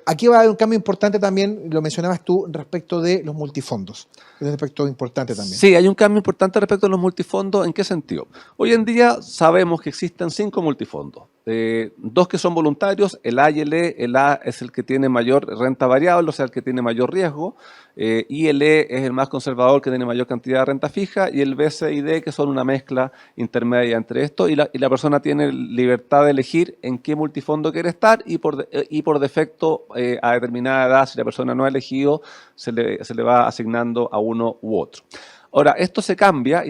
Aquí va a haber un cambio importante también, lo mencionabas tú, respecto de los multifondos. Es un aspecto importante también. Sí, hay un cambio importante respecto a los multifondos. ¿En qué sentido? Hoy en día sabemos que existen 5 multifondos. 2 que son voluntarios, el A y el E. El A es el que tiene mayor renta variable, o sea, el que tiene mayor riesgo, y el E es el más conservador, que tiene mayor cantidad de renta fija, y el B, C y D, que son una mezcla intermedia entre esto, y la persona tiene libertad de elegir en qué multifondo quiere estar, y por defecto, a determinada edad, si la persona no ha elegido, se le va asignando a uno u otro. Ahora, esto se cambia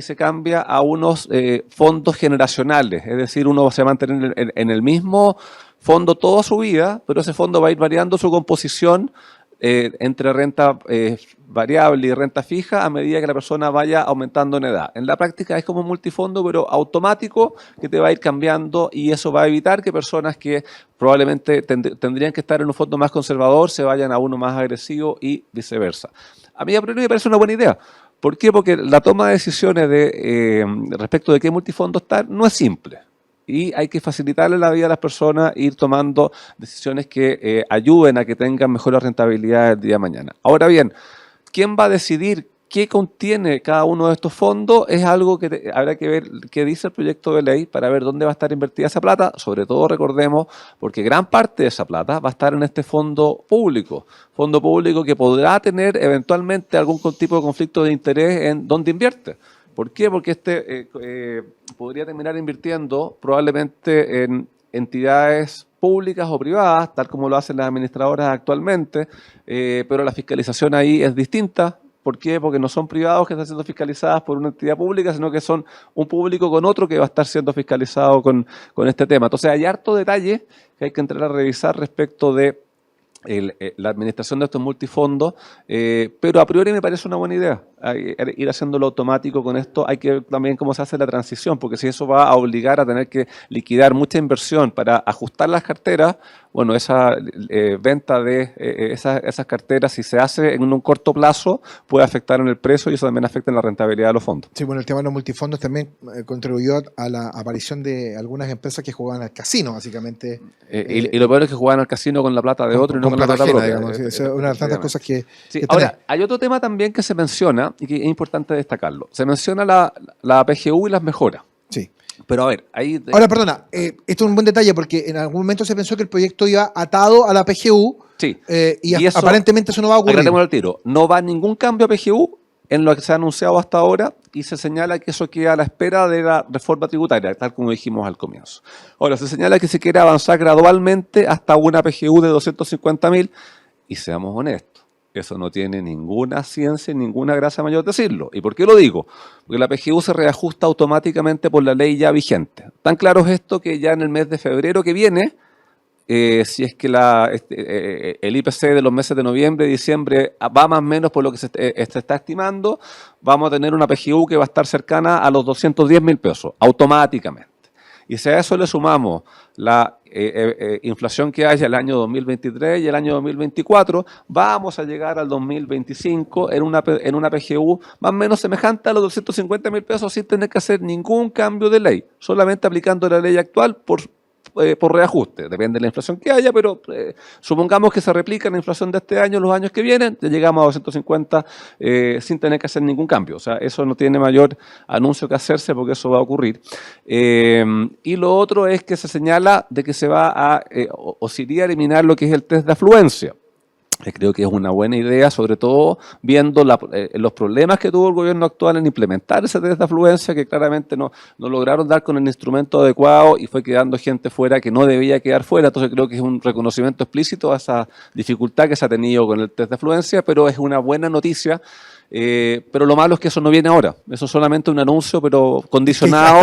a unos fondos generacionales, es decir, uno se va a mantener en el mismo fondo toda su vida, pero ese fondo va a ir variando su composición entre renta variable y renta fija a medida que la persona vaya aumentando en edad. En la práctica es como un multifondo, pero automático, que te va a ir cambiando, y eso va a evitar que personas que probablemente tendrían que estar en un fondo más conservador se vayan a uno más agresivo y viceversa. A mí a priori me parece una buena idea. ¿Por qué? Porque la toma de decisiones respecto de qué multifondo estar no es simple. Y hay que facilitarle la vida a las personas, ir tomando decisiones que ayuden a que tengan mejores rentabilidades el día de mañana. Ahora bien, ¿quién va a decidir qué contiene cada uno de estos fondos? Es algo que habrá que ver qué dice el proyecto de ley para ver dónde va a estar invertida esa plata. Sobre todo, recordemos, porque gran parte de esa plata va a estar en este fondo público que podrá tener eventualmente algún tipo de conflicto de interés en dónde invierte. ¿Por qué? Porque podría terminar invirtiendo probablemente en entidades públicas o privadas, tal como lo hacen las administradoras actualmente, pero la fiscalización ahí es distinta, ¿Por qué? Porque no son privados que están siendo fiscalizadas por una entidad pública, sino que son un público con otro que va a estar siendo fiscalizado con este tema. Entonces hay harto detalle que hay que entrar a revisar respecto de la administración de estos multifondos, pero a priori me parece una buena idea ir haciéndolo automático con esto. Hay que ver también cómo se hace la transición, porque si eso va a obligar a tener que liquidar mucha inversión para ajustar las carteras, bueno, esa venta de esas carteras, si se hace en un corto plazo, puede afectar en el precio y eso también afecta en la rentabilidad de los fondos. Sí, bueno, el tema de los multifondos también contribuyó a la aparición de algunas empresas que jugaban al casino, básicamente. Y lo peor es que jugaban al casino con la plata de otro y no con la plata ajena, propia. Digamos, sí, eso es una de las tantas cosas que... Sí, que ahora, hay otro tema también que se menciona y que es importante destacarlo. Se menciona la PGU y las mejoras. Sí. Pero a ver, ahí... Ahora, perdona, esto es un buen detalle porque en algún momento se pensó que el proyecto iba atado a la PGU, sí. Y eso, aparentemente eso no va a ocurrir. Aclarémoslo al tiro. No va ningún cambio a PGU en lo que se ha anunciado hasta ahora y se señala que eso queda a la espera de la reforma tributaria, tal como dijimos al comienzo. Ahora, se señala que se quiere avanzar gradualmente hasta una PGU de 250.000 y seamos honestos. Eso no tiene ninguna ciencia y ninguna gracia mayor decirlo. ¿Y por qué lo digo? Porque la PGU se reajusta automáticamente por la ley ya vigente. Tan claro es esto que ya en el mes de febrero que viene, si es que el IPC de los meses de noviembre y diciembre va más o menos por lo que se está estimando, vamos a tener una PGU que va a estar cercana a los 210.000 pesos, automáticamente. Y si a eso le sumamos la inflación que haya el año 2023 y el año 2024, vamos a llegar al 2025 en una PGU más o menos semejante a los 250.000 pesos sin tener que hacer ningún cambio de ley, solamente aplicando la ley actual por reajuste. Depende de la inflación que haya, pero supongamos que se replica la inflación de este año, los años que vienen, ya llegamos a 250 sin tener que hacer ningún cambio. O sea, eso no tiene mayor anuncio que hacerse porque eso va a ocurrir. Y lo otro es que se señala de que se va o se iría a eliminar lo que es el test de afluencia. Creo que es una buena idea, sobre todo viendo los problemas que tuvo el gobierno actual en implementar ese test de afluencia, que claramente no lograron dar con el instrumento adecuado y fue quedando gente fuera que no debía quedar fuera. Entonces creo que es un reconocimiento explícito a esa dificultad que se ha tenido con el test de afluencia, pero es una buena noticia. Pero lo malo es que eso no viene ahora. Eso es solamente un anuncio, pero condicionado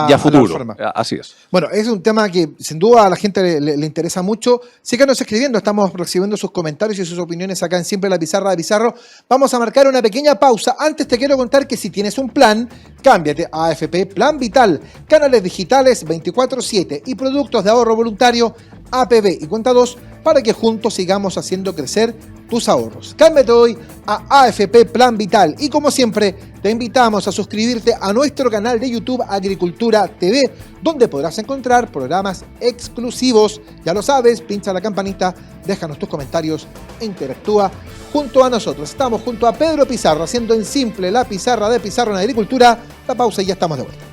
y a futuro. Así es. Bueno, es un tema que sin duda a la gente le interesa mucho. Síganos escribiendo, estamos recibiendo sus comentarios y sus opiniones acá en Siempre la Pizarra de Pizarro. Vamos a marcar una pequeña pausa. Antes te quiero contar que si tienes un plan, cámbiate a AFP Plan Vital, canales digitales 24/7 y productos de ahorro voluntario APB y Cuenta 2 para que juntos sigamos haciendo crecer tus ahorros. Cámbiate hoy a AFP Plan Vital y como siempre te invitamos a suscribirte a nuestro canal de YouTube Agricultura TV, donde podrás encontrar programas exclusivos. Ya lo sabes, pincha la campanita, déjanos tus comentarios e interactúa junto a nosotros. Estamos junto a Pedro Pizarro haciendo en Simple la Pizarra de Pizarro en Agricultura. La pausa y ya estamos de vuelta.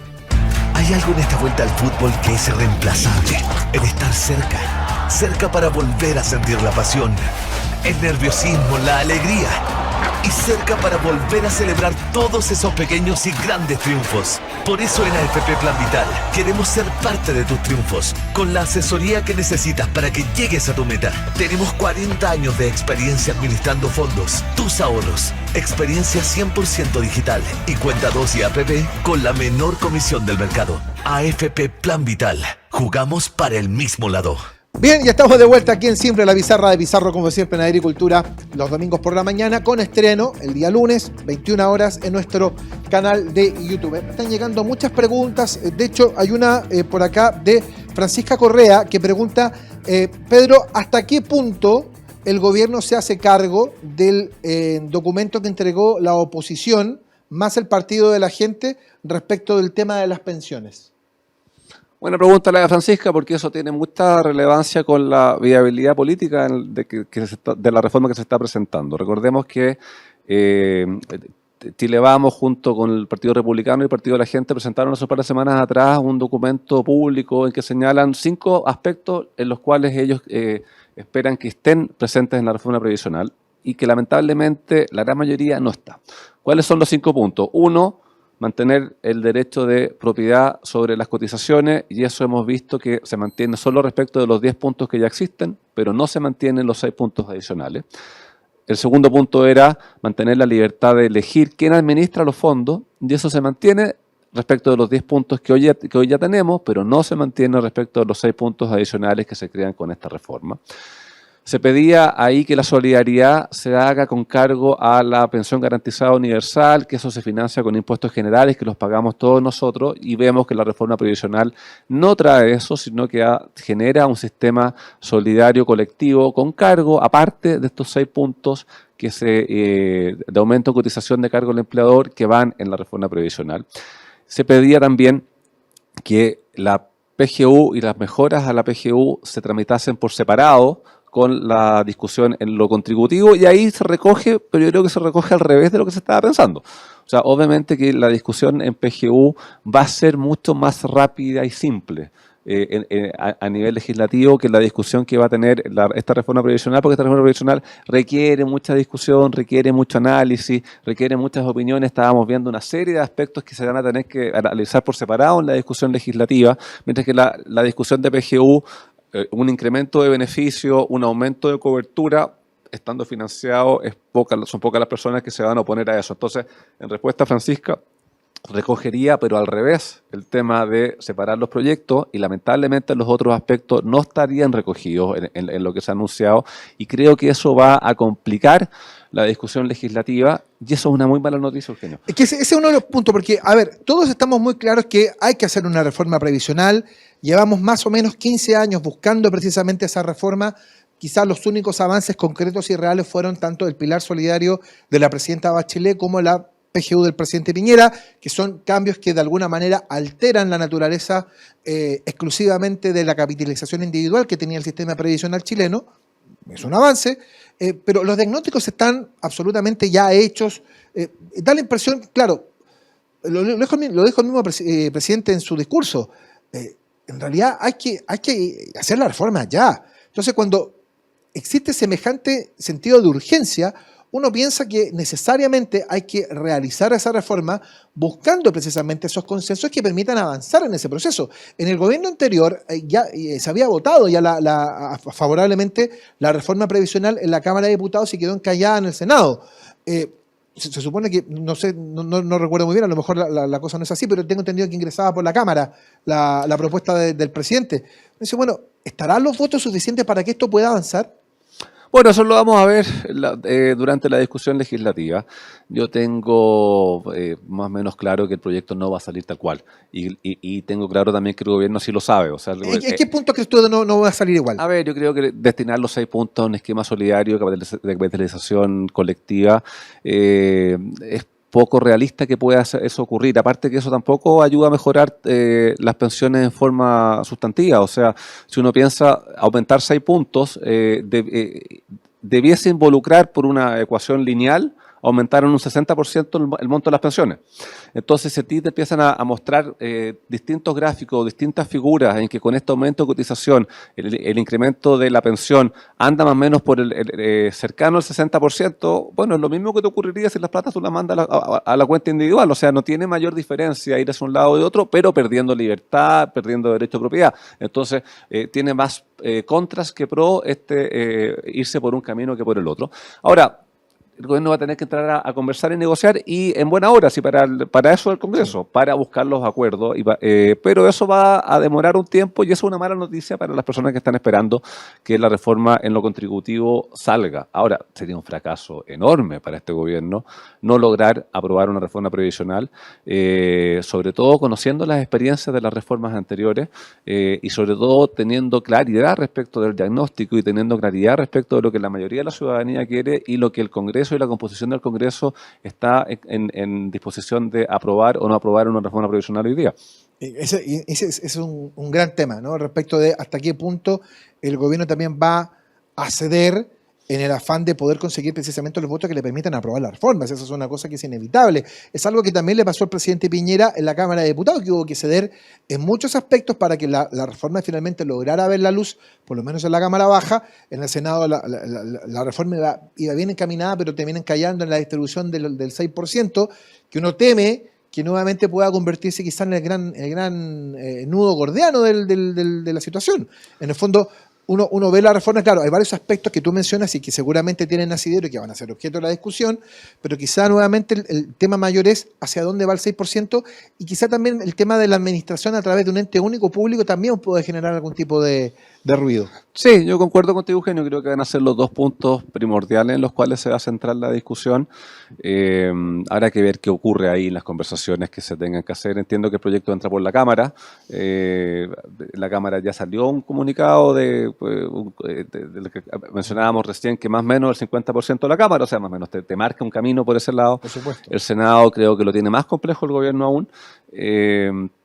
Hay algo en esta vuelta al fútbol que es irreemplazable. El estar cerca para volver a sentir la pasión, el nerviosismo, la alegría y cerca para volver a celebrar todos esos pequeños y grandes triunfos. Por eso en AFP Plan Vital queremos ser parte de tus triunfos, con la asesoría que necesitas para que llegues a tu meta. Tenemos 40 años de experiencia administrando fondos, tus ahorros, experiencia 100% digital y Cuenta 2 y APB con la menor comisión del mercado. AFP Plan Vital, jugamos para el mismo lado. Bien, ya estamos de vuelta aquí en Siempre la Pizarra de Pizarro, como siempre en Agricultura, los domingos por la mañana, con estreno el día lunes, 21 horas, en nuestro canal de YouTube. Están llegando muchas preguntas, de hecho hay una por acá de Francisca Correa que pregunta, Pedro, ¿hasta qué punto el gobierno se hace cargo del documento que entregó la oposición, más el Partido de la Gente, respecto del tema de las pensiones? Buena pregunta la de Francisca, porque eso tiene mucha relevancia con la viabilidad política de la reforma que se está presentando. Recordemos que Chile Vamos, junto con el Partido Republicano y el Partido de la Gente, presentaron hace un par de semanas atrás un documento público en que señalan 5 aspectos en los cuales ellos esperan que estén presentes en la reforma previsional y que lamentablemente la gran mayoría no está. ¿Cuáles son los 5 puntos? 1, mantener el derecho de propiedad sobre las cotizaciones, y eso hemos visto que se mantiene solo respecto de los 10 puntos que ya existen, pero no se mantienen los 6 puntos adicionales. El segundo punto era mantener la libertad de elegir quién administra los fondos, y eso se mantiene respecto de los 10 puntos que hoy ya tenemos, pero no se mantiene respecto de los 6 puntos adicionales que se crean con esta reforma. Se pedía ahí que la solidaridad se haga con cargo a la pensión garantizada universal, que eso se financia con impuestos generales, que los pagamos todos nosotros, y vemos que la reforma previsional no trae eso, sino que genera un sistema solidario colectivo con cargo, aparte de estos 6 puntos que de aumento de cotización de cargo del empleador que van en la reforma previsional. Se pedía también que la PGU y las mejoras a la PGU se tramitasen por separado, con la discusión en lo contributivo, y ahí se recoge, pero yo creo que se recoge al revés de lo que se estaba pensando. O sea, obviamente que la discusión en PGU va a ser mucho más rápida y simple a nivel legislativo que la discusión que va a tener esta reforma previsional, porque esta reforma previsional requiere mucha discusión, requiere mucho análisis, requiere muchas opiniones. Estábamos viendo una serie de aspectos que se van a tener que analizar por separado en la discusión legislativa, mientras que la discusión de PGU, un incremento de beneficio, un aumento de cobertura, estando financiado, son pocas las personas que se van a oponer a eso. Entonces, en respuesta a Francisca, recogería, pero al revés, el tema de separar los proyectos, y lamentablemente los otros aspectos no estarían recogidos en lo que se ha anunciado, y creo que eso va a complicar la discusión legislativa, y eso es una muy mala noticia, Eugenio. Es que ese es uno de los puntos, porque, a ver, todos estamos muy claros que hay que hacer una reforma previsional. Llevamos más o menos 15 años buscando precisamente esa reforma. Quizás los únicos avances concretos y reales fueron tanto el pilar solidario de la presidenta Bachelet como la PGU del presidente Piñera, que son cambios que de alguna manera alteran la naturaleza exclusivamente de la capitalización individual que tenía el sistema previsional chileno. Es un avance, pero los diagnósticos están absolutamente ya hechos. Da la impresión, claro, lo dijo el mismo presidente en su discurso, en realidad hay que hacer la reforma ya. Entonces, cuando existe semejante sentido de urgencia, uno piensa que necesariamente hay que realizar esa reforma buscando precisamente esos consensos que permitan avanzar en ese proceso. En el gobierno anterior ya se había votado ya favorablemente la reforma previsional en la Cámara de Diputados y quedó encallada en el Senado. Se supone que, no sé, no recuerdo muy bien, a lo mejor la cosa no es así, pero tengo entendido que ingresaba por la Cámara la propuesta del presidente. Entonces, bueno, ¿estarán los votos suficientes para que esto pueda avanzar? Bueno, eso lo vamos a ver durante la discusión legislativa. Yo tengo más o menos claro que el proyecto no va a salir tal cual. Y tengo claro también que el gobierno sí lo sabe. O sea, ¿En qué punto crees tú no va a salir igual? A ver, yo creo que destinar los 6 puntos a un esquema solidario de capitalización colectiva es poco realista que pueda eso ocurrir. Aparte que eso tampoco ayuda a mejorar las pensiones en forma sustantiva. O sea, si uno piensa aumentar 6 puntos, debiese involucrar por una ecuación lineal aumentar en un 60% el monto de las pensiones. Entonces, si a ti te empiezan a mostrar distintos gráficos, distintas figuras en que con este aumento de cotización el incremento de la pensión anda más o menos por cercano al 60%, bueno, es lo mismo que te ocurriría si las plata tú las mandas a la cuenta individual. O sea, no tiene mayor diferencia ir hacia un lado o de otro, pero perdiendo libertad, perdiendo derecho de propiedad. Entonces, tiene más contras que pro irse por un camino que por el otro. Ahora, el gobierno va a tener que entrar a conversar y negociar, y en buena hora, sí, para eso el Congreso, para buscar los acuerdos, pero eso va a demorar un tiempo, y eso es una mala noticia para las personas que están esperando que la reforma en lo contributivo salga. Ahora, sería un fracaso enorme para este gobierno no lograr aprobar una reforma previsional, sobre todo conociendo las experiencias de las reformas anteriores, y sobre todo teniendo claridad respecto del diagnóstico y teniendo claridad respecto de lo que la mayoría de la ciudadanía quiere y lo que el Congreso y la composición del Congreso está en disposición de aprobar o no aprobar una reforma previsional hoy día. Ese es un gran tema, ¿no? Respecto de hasta qué punto el gobierno también va a ceder en el afán de poder conseguir precisamente los votos que le permitan aprobar las reformas. Eso es una cosa que es inevitable. Es algo que también le pasó al presidente Piñera en la Cámara de Diputados, que hubo que ceder en muchos aspectos para que la reforma finalmente lograra ver la luz, por lo menos en la Cámara Baja. En el Senado la reforma iba bien encaminada, pero también encallando en la distribución del 6%, que uno teme que nuevamente pueda convertirse quizás en el gran nudo gordiano de la situación. En el fondo, uno ve la reforma, claro, hay varios aspectos que tú mencionas y que seguramente tienen asidero y que van a ser objeto de la discusión, pero quizá nuevamente el tema mayor es hacia dónde va el 6% y quizá también el tema de la administración a través de un ente único público también puede generar algún tipo de ruido. Sí, yo concuerdo contigo, Eugenio. Creo que van a ser los dos puntos primordiales en los cuales se va a centrar la discusión. Habrá que ver qué ocurre ahí en las conversaciones que se tengan que hacer. Entiendo que el proyecto entra por la Cámara. La Cámara ya salió un comunicado de lo que mencionábamos recién, que más o menos el 50% de la Cámara, o sea, más o menos te marca un camino por ese lado. Por supuesto. El Senado creo que lo tiene más complejo el gobierno aún.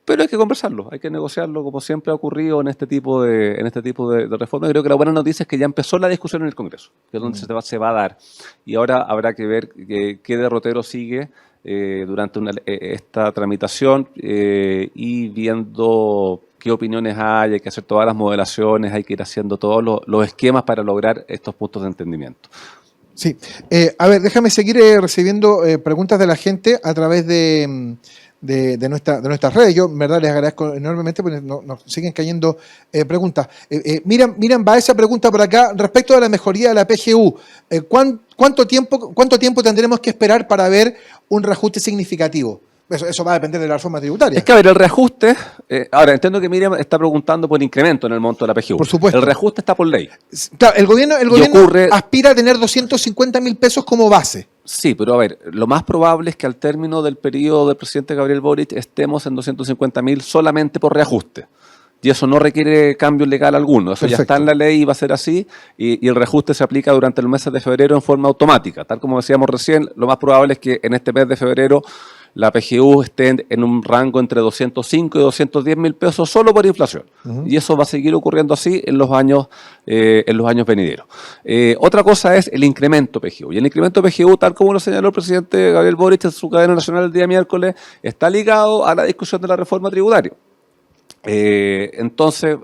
Pero hay que conversarlo, hay que negociarlo, como siempre ha ocurrido en este tipo de reformas. Creo que la buena noticia es que ya empezó la discusión en el Congreso, que es donde se va a dar. Y ahora habrá que ver qué derrotero sigue durante esta tramitación y viendo qué opiniones hay que hacer todas las modelaciones, hay que ir haciendo todos los esquemas para lograr estos puntos de entendimiento. Sí. A ver, déjame seguir recibiendo preguntas de la gente a través de nuestras redes. Yo, en verdad, les agradezco enormemente porque nos siguen cayendo preguntas. Miran, va esa pregunta por acá respecto de la mejoría de la PGU. ¿Cuánto tiempo tendremos que esperar para ver un reajuste significativo? Eso va a depender de la reforma tributaria. Es que, a ver, el reajuste, ahora entiendo que Miriam está preguntando por incremento en el monto de la PGU. Por supuesto. El reajuste está por ley. Claro, el gobierno aspira a tener 250.000 pesos como base. Sí, pero a ver, lo más probable es que al término del periodo del presidente Gabriel Boric estemos en 250.000 solamente por reajuste. Y eso no requiere cambio legal alguno. Eso Perfecto. ya está en la ley y va a ser así. Y el reajuste se aplica durante los meses de febrero en forma automática. Tal como decíamos recién, lo más probable es que en este mes de febrero la PGU esté en un rango entre 205 y 210.000 pesos solo por inflación. Y eso va a seguir ocurriendo así en los años venideros. Otra cosa es el incremento PGU. Y el incremento PGU, tal como lo señaló el presidente Gabriel Boric en su cadena nacional el día miércoles, está ligado a la discusión de la reforma tributaria. Entonces,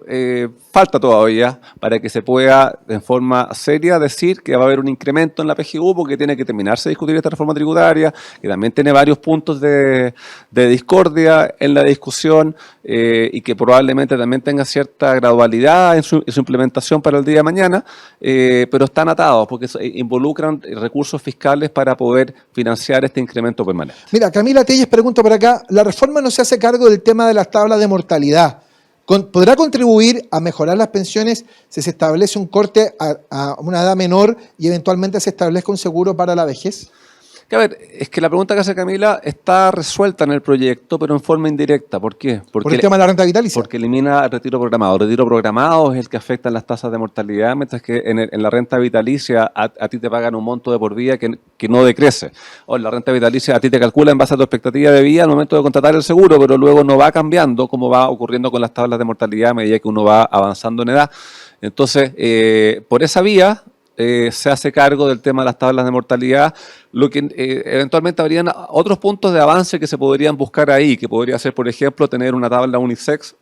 falta todavía para que se pueda en forma seria decir que va a haber un incremento en la PGU, porque tiene que terminarse de discutir esta reforma tributaria, que también tiene varios puntos de discordia en la discusión y que probablemente también tenga cierta gradualidad en su implementación para el día de mañana, pero están atados porque involucran recursos fiscales para poder financiar este incremento permanente. Mira, Camila Telles pregunta por acá, ¿la reforma no se hace cargo del tema de las tablas de mortalidad? ¿Podrá contribuir a mejorar las pensiones si se establece un corte a una edad menor y eventualmente se establezca un seguro para la vejez? Que a ver, es que la pregunta que hace Camila está resuelta en el proyecto, pero en forma indirecta. ¿Por qué? Por el tema de la renta vitalicia. Porque elimina el retiro programado. El retiro programado es el que afecta las tasas de mortalidad, mientras que en la renta vitalicia a ti te pagan un monto de por vida que no decrece. O en la renta vitalicia a ti te calcula en base a tu expectativa de vida al momento de contratar el seguro, pero luego no va cambiando como va ocurriendo con las tablas de mortalidad a medida que uno va avanzando en edad. Entonces, por esa vía se hace cargo del tema de las tablas de mortalidad, lo que eventualmente habrían otros puntos de avance que se podrían buscar ahí, que podría ser, por ejemplo, tener una tabla unisex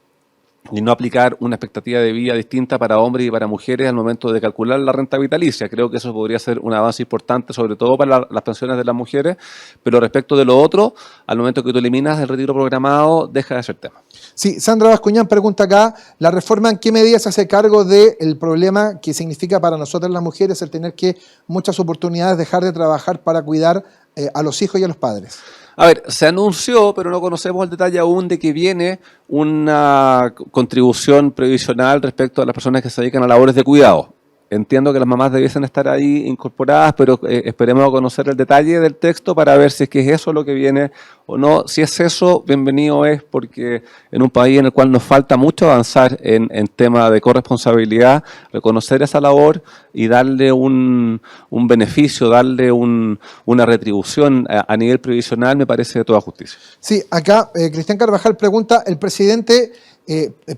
y no aplicar una expectativa de vida distinta para hombres y para mujeres al momento de calcular la renta vitalicia. Creo que eso podría ser un avance importante, sobre todo para las pensiones de las mujeres, pero respecto de lo otro, al momento que tú eliminas el retiro programado, deja de ser tema. Sí, Sandra Bascuñán pregunta acá, ¿la reforma en qué medida se hace cargo del problema que significa para nosotras las mujeres el tener que muchas oportunidades dejar de trabajar para cuidar a los hijos y a los padres? A ver, se anunció, pero no conocemos el detalle aún de que viene una contribución previsional respecto a las personas que se dedican a labores de cuidado. Entiendo que las mamás debiesen estar ahí incorporadas, pero esperemos conocer el detalle del texto para ver si es que es eso lo que viene o no. Si es eso, bienvenido es, porque en un país en el cual nos falta mucho avanzar en tema de corresponsabilidad, reconocer esa labor y darle un beneficio, darle una retribución a nivel previsional, me parece de toda justicia. Sí, acá Cristian Carvajal pregunta, el presidente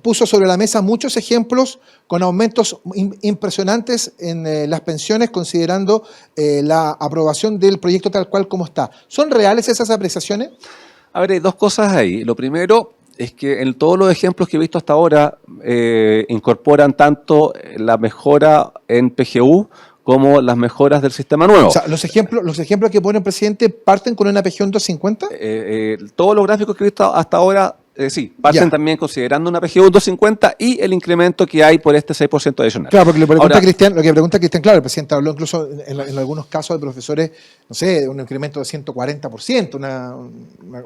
puso sobre la mesa muchos ejemplos con aumentos impresionantes en las pensiones, considerando la aprobación del proyecto tal cual como está. ¿Son reales esas apreciaciones? A ver, hay dos cosas ahí. Lo primero es que en todos los ejemplos que he visto hasta ahora incorporan tanto la mejora en PGU como las mejoras del sistema nuevo. O sea, los ejemplos que pone el presidente parten con una PGU en 250. Todos los gráficos que he visto hasta ahora sí, parten también considerando una PGU 250 y el incremento que hay por este 6% adicional. Claro, porque lo que pregunta Cristian, claro, el presidente habló incluso en algunos casos de profesores, no sé, de un incremento de 140%,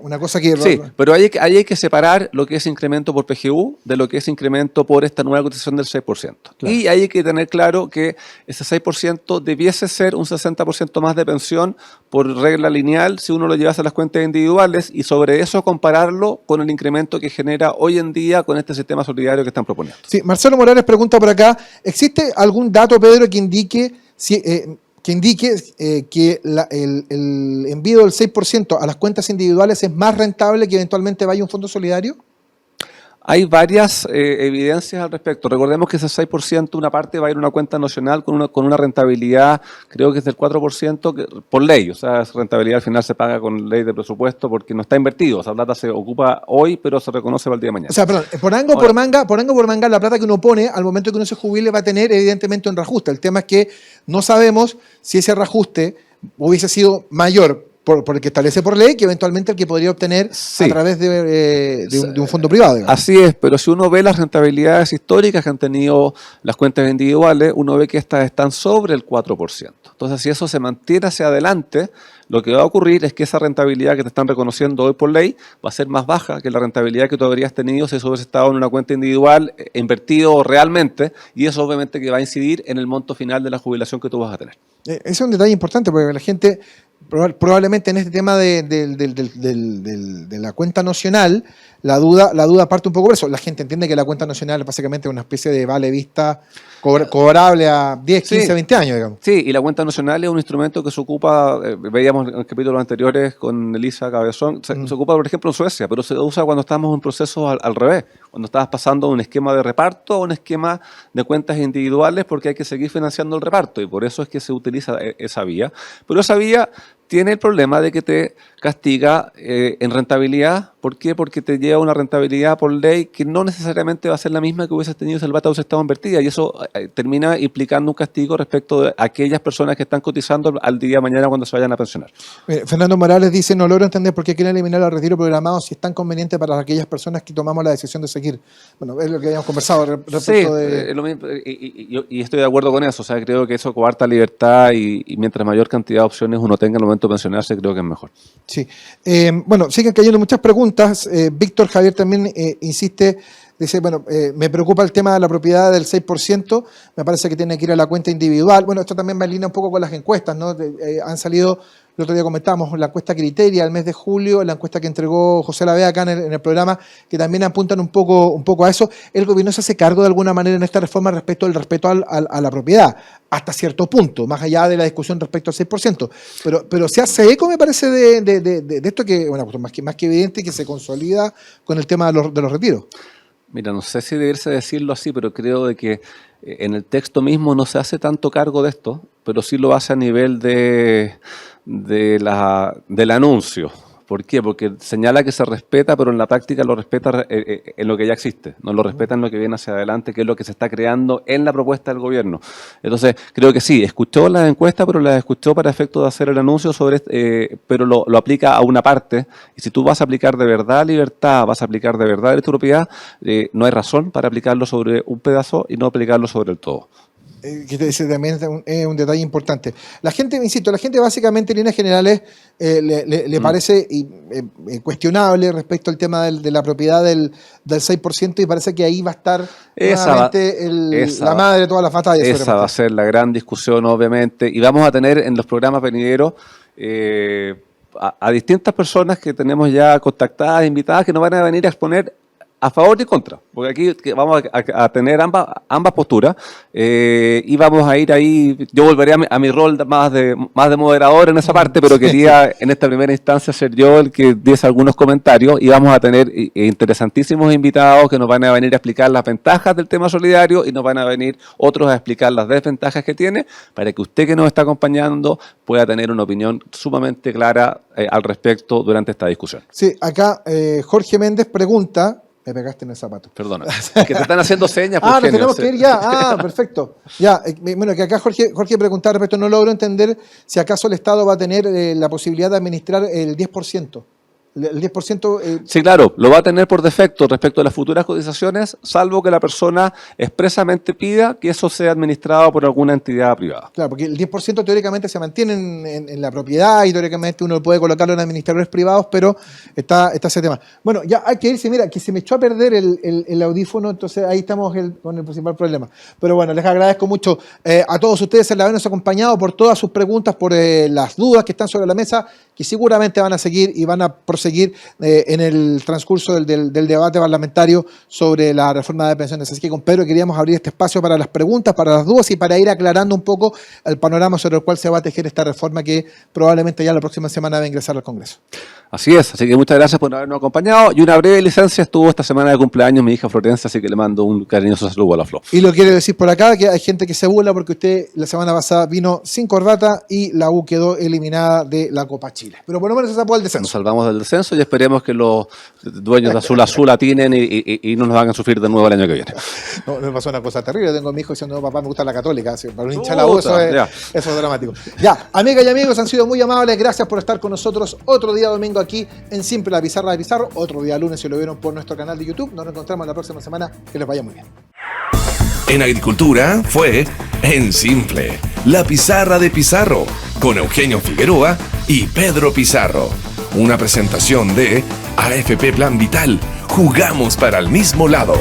una cosa que... Sí, pero ahí hay que separar lo que es incremento por PGU de lo que es incremento por esta nueva cotización del 6%. Claro. Y ahí hay que tener claro que ese 6% debiese ser un 60% más de pensión por regla lineal si uno lo llevase a las cuentas individuales y sobre eso compararlo con el incremento que genera hoy en día con este sistema solidario que están proponiendo. Sí, Marcelo Morales pregunta por acá, ¿existe algún dato, Pedro, que indique que el envío del 6% a las cuentas individuales es más rentable que eventualmente vaya un fondo solidario? Hay varias evidencias al respecto. Recordemos que ese 6%, una parte va a ir a una cuenta nacional con una rentabilidad, creo que es del 4% por ley. O sea, esa rentabilidad al final se paga con ley de presupuesto porque no está invertido. Esa plata se ocupa hoy, pero se reconoce para el día de mañana. O sea, perdón, por ango por manga, la plata que uno pone al momento que uno se jubile va a tener evidentemente un reajuste. El tema es que no sabemos si ese reajuste hubiese sido mayor por el que establece por ley, que eventualmente el que podría obtener a través de un fondo privado. Digamos. Así es, pero si uno ve las rentabilidades históricas que han tenido las cuentas individuales, uno ve que estas están sobre el 4%. Entonces, si eso se mantiene hacia adelante, lo que va a ocurrir es que esa rentabilidad que te están reconociendo hoy por ley va a ser más baja que la rentabilidad que tú habrías tenido si eso hubiese estado en una cuenta individual, invertido realmente, y eso obviamente que va a incidir en el monto final de la jubilación que tú vas a tener. Ese es un detalle importante porque la gente probablemente en este tema de la cuenta nacional, la duda parte un poco por eso. La gente entiende que la cuenta nacional es básicamente una especie de vale vista cobrable a 10, 15, 20 años, digamos. Sí, y la cuenta nacional es un instrumento que se ocupa, veíamos en capítulos anteriores con Elisa Cabezón, se ocupa, por ejemplo, en Suecia, pero se usa cuando estamos en procesos al revés, cuando estás pasando de un esquema de reparto a un esquema de cuentas individuales porque hay que seguir financiando el reparto y por eso es que se utiliza esa vía. Pero esa vía tiene el problema de que te castiga en rentabilidad. ¿Por qué? Porque te lleva una rentabilidad por ley que no necesariamente va a ser la misma que hubieses tenido si el plata hubiese estado invertida y eso termina implicando un castigo respecto de aquellas personas que están cotizando al día de mañana cuando se vayan a pensionar. Fernando Morales dice, no logro entender por qué quieren eliminar el retiro programado si es tan conveniente para aquellas personas que tomamos la decisión de seguir. Bueno, es lo que habíamos conversado respecto de... Lo mismo, y estoy de acuerdo con eso. O sea, creo que eso coarta libertad y mientras mayor cantidad de opciones uno tenga en el momento de pensionarse, creo que es mejor. Sí. Bueno, siguen cayendo muchas preguntas. Víctor Javier también insiste, dice, bueno, me preocupa el tema de la propiedad del 6%, me parece que tiene que ir a la cuenta individual. Bueno, esto también va en línea un poco con las encuestas, ¿no? Han salido, el otro día comentamos, la encuesta Criteria el mes de julio, la encuesta que entregó José Lavea acá en el programa, que también apuntan un poco a eso. El gobierno se hace cargo de alguna manera en esta reforma respecto al respeto a la propiedad, hasta cierto punto, más allá de la discusión respecto al 6%. Pero se hace eco, me parece, de esto que, bueno, más que evidente, que se consolida con el tema de los retiros. Mira, no sé si debiese decirlo así, pero creo de que en el texto mismo no se hace tanto cargo de esto, pero sí lo hace a nivel del anuncio. ¿Por qué? Porque señala que se respeta, pero en la práctica lo respeta en lo que ya existe, no lo respeta en lo que viene hacia adelante, que es lo que se está creando en la propuesta del gobierno. Entonces, creo que sí, escuchó las encuestas, pero las escuchó para efecto de hacer el anuncio, pero lo aplica a una parte, y si tú vas a aplicar de verdad libertad, vas a aplicar de verdad derecho de propiedad, no hay razón para aplicarlo sobre un pedazo y no aplicarlo sobre el todo. Que ese también es un detalle importante. La gente, insisto, la gente básicamente en líneas generales le parece cuestionable respecto al tema de la propiedad del 6% y parece que ahí va a estar nuevamente la madre de todas las batallas. Esa va a ser la gran discusión, obviamente, y vamos a tener en los programas venideros a distintas personas que tenemos ya contactadas, invitadas, que nos van a venir a exponer a favor y contra, porque aquí vamos a tener ambas posturas y vamos a ir ahí. Yo volveré a mi rol más de moderador en esa parte, pero quería en esta primera instancia ser yo el que diese algunos comentarios y vamos a tener interesantísimos invitados que nos van a venir a explicar las ventajas del tema solidario y nos van a venir otros a explicar las desventajas que tiene para que usted que nos está acompañando pueda tener una opinión sumamente clara al respecto durante esta discusión. Sí, acá Jorge Méndez pregunta. Me pegaste en el zapato. Perdona, que te están haciendo señas. Nos tenemos que ir ya. Perfecto. Ya, bueno, que acá Jorge preguntaba respecto, no logro entender si acaso el Estado va a tener la posibilidad de administrar el 10%. El 10%... Sí, claro, lo va a tener por defecto respecto a las futuras cotizaciones, salvo que la persona expresamente pida que eso sea administrado por alguna entidad privada. Claro, porque el 10% teóricamente se mantiene en la propiedad y teóricamente uno puede colocarlo en administradores privados, pero está ese tema. Bueno, ya hay que irse, mira, que se me echó a perder el audífono, entonces ahí estamos con el principal problema. Pero bueno, les agradezco mucho a todos ustedes el habernos acompañado, por todas sus preguntas, por las dudas que están sobre la mesa, que seguramente van a seguir y van a proseguir en el transcurso del debate parlamentario sobre la reforma de pensiones. Así que con Pedro queríamos abrir este espacio para las preguntas, para las dudas y para ir aclarando un poco el panorama sobre el cual se va a tejer esta reforma que probablemente ya la próxima semana va a ingresar al Congreso. Así es, así que muchas gracias por habernos acompañado y una breve licencia. Estuvo esta semana de cumpleaños mi hija Florencia, así que le mando un cariñoso saludo a la Flo. Y lo quiero decir por acá, que hay gente que se burla porque usted la semana pasada vino sin corbata y la U quedó eliminada de la Copa Chile. Pero por lo menos se salvó el descenso. Nos salvamos del descenso y esperemos que los dueños de Azul atinen y no nos hagan sufrir de nuevo el año que viene. No, me pasó una cosa terrible. Tengo a mi hijo diciendo, no, papá, me gusta la Católica. Así, para un hincha de la U eso es dramático. Ya, amigas y amigos, han sido muy amables. Gracias por estar con nosotros otro día domingo aquí en Simple la Pizarra de Pizarro. Otro día lunes si lo vieron por nuestro canal de YouTube. Nos reencontramos la próxima semana. Que les vaya muy bien. En Agricultura fue En Simple, la Pizarra de Pizarro, con Eugenio Figueroa y Pedro Pizarro. Una presentación de AFP Plan Vital. Jugamos para el mismo lado.